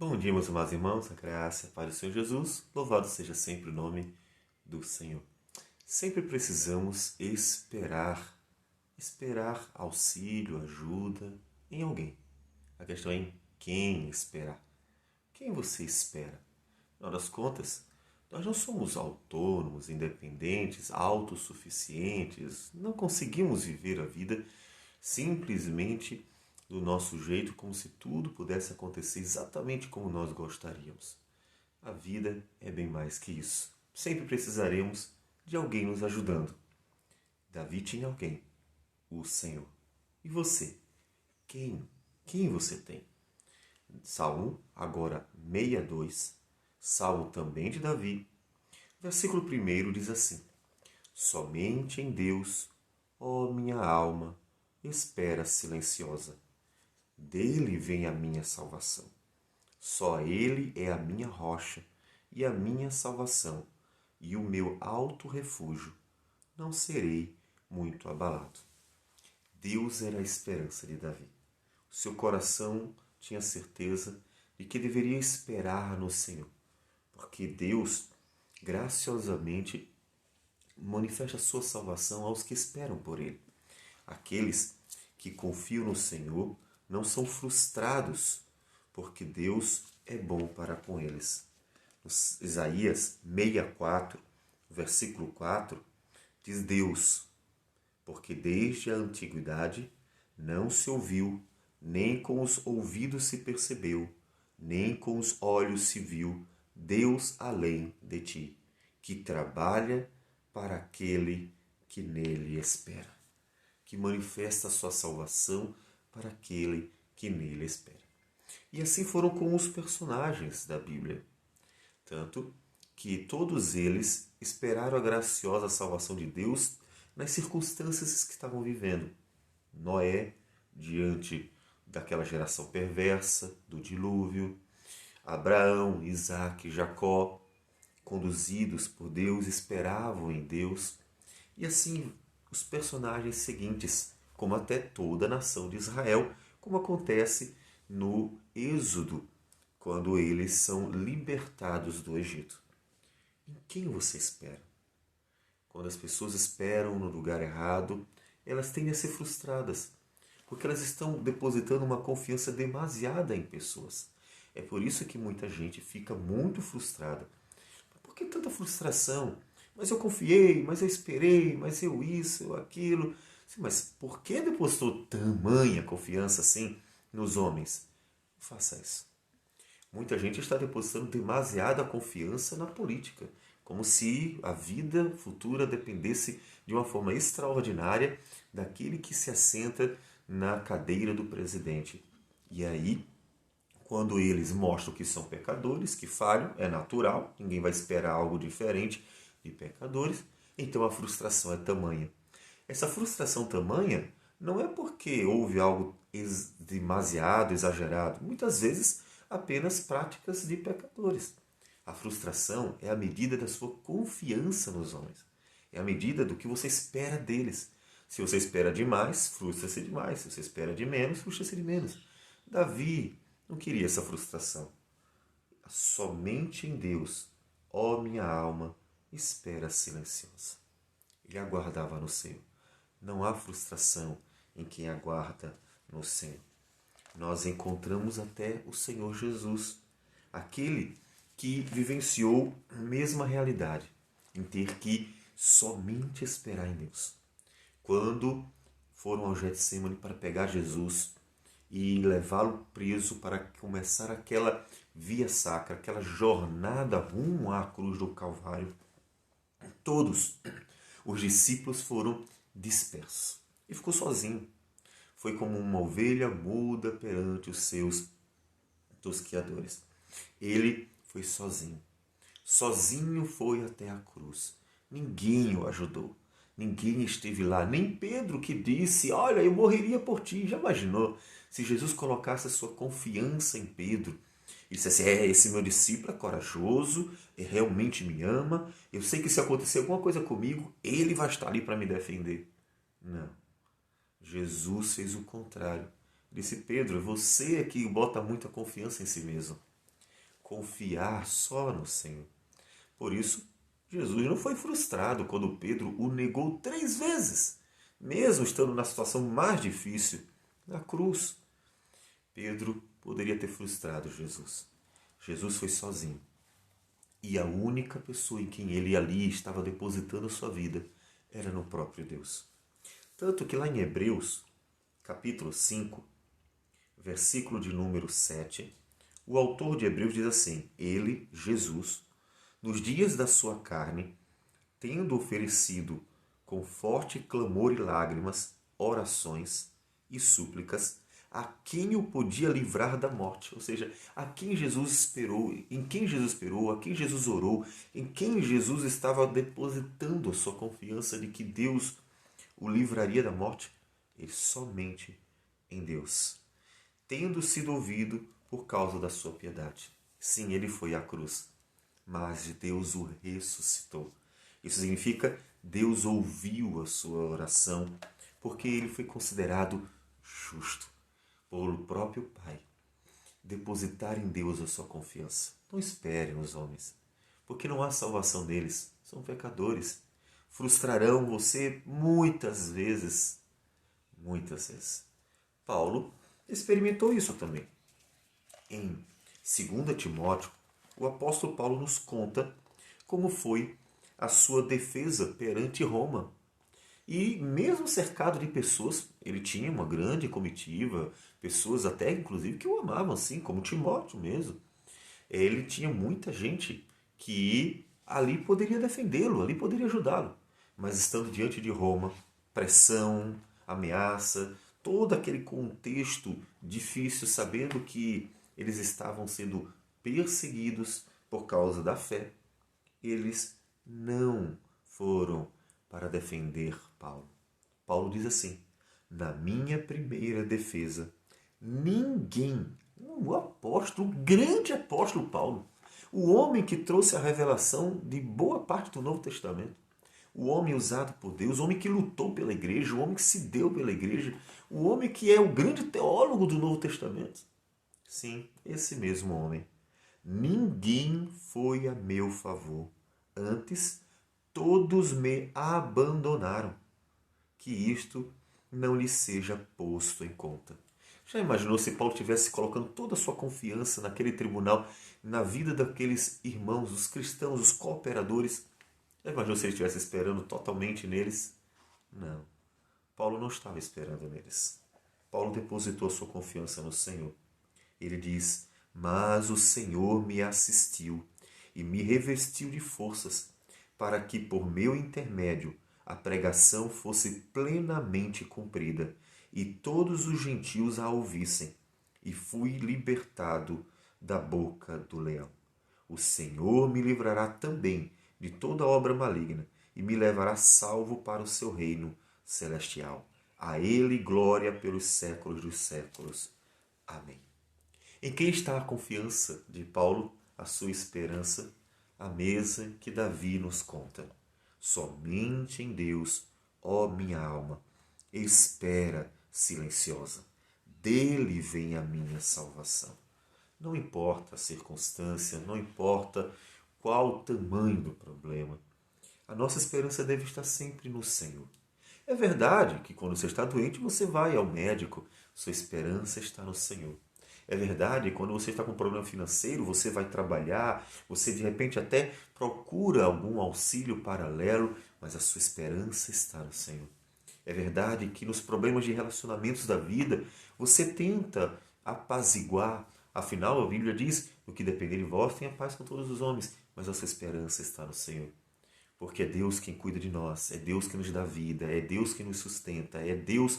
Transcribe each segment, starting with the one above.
Bom dia, meus amados irmãos, a graça e a paz do Senhor Jesus, louvado seja sempre o nome do Senhor. Sempre precisamos esperar auxílio, ajuda em alguém. A questão é em quem esperar. Quem você espera? Afinal das contas, nós não somos autônomos, independentes, autossuficientes, não conseguimos viver a vida simplesmente do nosso jeito, como se tudo pudesse acontecer exatamente como nós gostaríamos. A vida é bem mais que isso. Sempre precisaremos de alguém nos ajudando. Davi tinha alguém, o Senhor. E você? Quem? Quem você tem? Salmo, agora 62, Salmo também de Davi. Versículo 1 diz assim: Somente em Deus, ó minha alma, espera silenciosa. Dele vem a minha salvação. Só Ele é a minha rocha e a minha salvação, e o meu alto refúgio. Não serei muito abalado. Deus era a esperança de Davi. O seu coração tinha certeza de que deveria esperar no Senhor, porque Deus graciosamente manifesta a sua salvação aos que esperam por Ele. Aqueles que confiam no Senhor não são frustrados, porque Deus é bom para com eles. Isaías 64, versículo 4, diz Deus: Porque desde a antiguidade não se ouviu, nem com os ouvidos se percebeu, nem com os olhos se viu Deus além de ti, que trabalha para aquele que nele espera, que manifesta a sua salvação para aquele que nele espera. E assim foram com os personagens da Bíblia. Tanto que todos eles esperaram a graciosa salvação de Deus nas circunstâncias que estavam vivendo. Noé, diante daquela geração perversa, do dilúvio. Abraão, Isaque, Jacó, conduzidos por Deus, esperavam em Deus. E assim os personagens seguintes, como até toda a nação de Israel, como acontece no Êxodo, quando eles são libertados do Egito. Em quem você espera? Quando as pessoas esperam no lugar errado, elas tendem a ser frustradas, porque elas estão depositando uma confiança demasiada em pessoas. É por isso que muita gente fica muito frustrada. Por que tanta frustração? Mas eu confiei, mas eu esperei, mas eu isso, eu aquilo. Sim, mas por que depositou tamanha confiança assim nos homens? Não faça isso. Muita gente está depositando demasiada confiança na política, como se a vida futura dependesse de uma forma extraordinária daquele que se assenta na cadeira do presidente. E aí, quando eles mostram que são pecadores, que falham, é natural, ninguém vai esperar algo diferente de pecadores, então a frustração é tamanha. Essa frustração tamanha não é porque houve algo demasiado exagerado, muitas vezes apenas práticas de pecadores. A frustração é a medida da sua confiança nos homens, é a medida do que você espera deles. Se você espera demais, frustra-se demais. Se você espera de menos, frustra-se de menos. Davi não queria essa frustração. Somente em Deus, ó minha alma, espera silenciosa. Ele aguardava no Senhor. Não há frustração em quem aguarda no Senhor. Nós encontramos até o Senhor Jesus, aquele que vivenciou a mesma realidade, em ter que somente esperar em Deus. Quando foram ao Getsemane para pegar Jesus e levá-lo preso para começar aquela via sacra, aquela jornada rumo à cruz do Calvário, todos os discípulos foram dispersos. E ficou sozinho. Foi como uma ovelha muda perante os seus tosqueadores. Ele foi sozinho. Sozinho foi até a cruz. Ninguém o ajudou. Ninguém esteve lá. Nem Pedro, que disse: Olha, eu morreria por ti. Já imaginou se Jesus colocasse a sua confiança em Pedro? E dissesse: esse meu discípulo é corajoso, realmente me ama. Eu sei que se acontecer alguma coisa comigo, ele vai estar ali para me defender. Não. Jesus fez o contrário. Disse: Pedro, você é que bota muita confiança em si mesmo. confiar só no Senhor. Por isso, Jesus não foi frustrado quando Pedro o negou 3 vezes, mesmo estando na situação mais difícil, na cruz. Pedro poderia ter frustrado Jesus. Jesus foi sozinho. E a única pessoa em quem ele ali estava depositando a sua vida era no próprio Deus. Tanto que lá em Hebreus, capítulo 5, versículo de número 7, o autor de Hebreus diz assim: Ele, Jesus, nos dias da sua carne, tendo oferecido com forte clamor e lágrimas, orações e súplicas, a quem o podia livrar da morte. Ou seja, a quem Jesus esperou, em quem Jesus esperou, a quem Jesus orou, em quem Jesus estava depositando a sua confiança de que Deus o livraria da morte, ele somente em Deus, tendo sido ouvido por causa da sua piedade. Sim, ele foi à cruz, mas Deus o ressuscitou. Isso significa Deus ouviu a sua oração, porque ele foi considerado justo pelo próprio Pai. Depositar em Deus a sua confiança. Não esperem os homens, porque não há salvação deles. São pecadores. Frustrarão você muitas vezes. Muitas vezes. Paulo experimentou isso também. Em 2 Timóteo, o apóstolo Paulo nos conta como foi a sua defesa perante Roma. E mesmo cercado de pessoas, ele tinha uma grande comitiva, pessoas até inclusive que o amavam, assim, como Timóteo mesmo. Ele tinha muita gente que ali poderia defendê-lo, ali poderia ajudá-lo. Mas estando diante de Roma, pressão, ameaça, todo aquele contexto difícil, sabendo que eles estavam sendo perseguidos por causa da fé, eles não foram para defender Paulo. Paulo diz assim: na minha primeira defesa, ninguém, o apóstolo, o grande apóstolo Paulo, o homem que trouxe a revelação de boa parte do Novo Testamento, o homem usado por Deus, o homem que lutou pela igreja, o homem que se deu pela igreja, o homem que é o grande teólogo do Novo Testamento. Sim, esse mesmo homem. Ninguém foi a meu favor. Antes, todos me abandonaram. Que isto não lhe seja posto em conta. Já imaginou se Paulo estivesse colocando toda a sua confiança naquele tribunal, na vida daqueles irmãos, os cristãos, os cooperadores? Já imaginou se ele estivesse esperando totalmente neles? Não. Paulo não estava esperando neles. Paulo depositou a sua confiança no Senhor. Ele diz: mas o Senhor me assistiu e me revestiu de forças, para que por meu intermédio a pregação fosse plenamente cumprida e todos os gentios a ouvissem. E fui libertado da boca do leão. O Senhor me livrará também de toda obra maligna e me levará salvo para o seu reino celestial. A Ele glória pelos séculos dos séculos. Amém. Em quem está a confiança de Paulo, a sua esperança? A mesa que Davi nos conta. Somente em Deus, ó minha alma, espera silenciosa. Dele vem a minha salvação. Não importa a circunstância, não importa qual o tamanho do problema. A nossa esperança deve estar sempre no Senhor. É verdade que quando você está doente, você vai ao médico. Sua esperança está no Senhor. É verdade, quando você está com um problema financeiro, você vai trabalhar, você de repente até procura algum auxílio paralelo, mas a sua esperança está no Senhor. É verdade que nos problemas de relacionamentos da vida, você tenta apaziguar. Afinal, a Bíblia diz: o que depender de vós, tenha paz com todos os homens. Mas a sua esperança está no Senhor. Porque é Deus quem cuida de nós, é Deus que nos dá vida, é Deus que nos sustenta, é Deus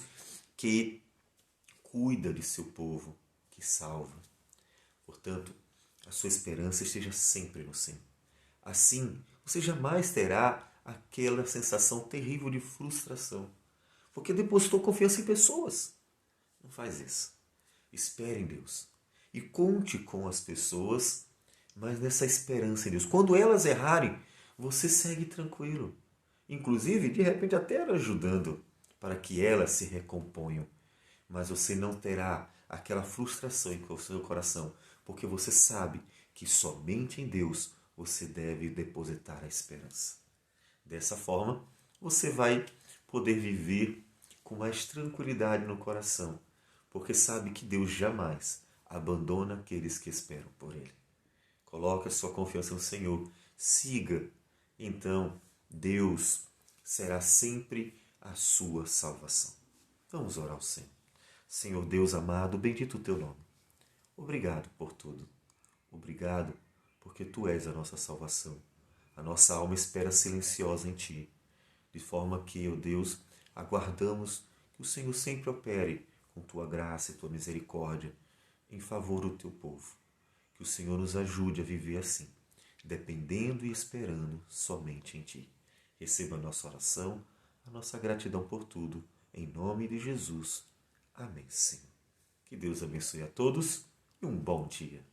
que cuida de seu povo, que salva. Portanto, a sua esperança esteja sempre no Senhor. Assim, você jamais terá aquela sensação terrível de frustração, porque depositou confiança em pessoas. Não faz isso. Espere em Deus e conte com as pessoas, mas nessa esperança em Deus. Quando elas errarem, você segue tranquilo. Inclusive, de repente, até ajudando para que elas se recomponham. Mas você não terá aquela frustração em seu coração, porque você sabe que somente em Deus você deve depositar a esperança. Dessa forma, você vai poder viver com mais tranquilidade no coração, porque sabe que Deus jamais abandona aqueles que esperam por Ele. Coloque a sua confiança no Senhor, siga, então Deus será sempre a sua salvação. Vamos orar ao Senhor. Senhor Deus amado, bendito o teu nome. Obrigado por tudo. Obrigado porque tu és a nossa salvação. A nossa alma espera silenciosa em ti, de forma que, ó Deus, aguardamos que o Senhor sempre opere com tua graça e tua misericórdia em favor do teu povo. Que o Senhor nos ajude a viver assim, dependendo e esperando somente em ti. Receba a nossa oração, a nossa gratidão por tudo, em nome de Jesus. Amém, Senhor. Que Deus abençoe a todos e um bom dia.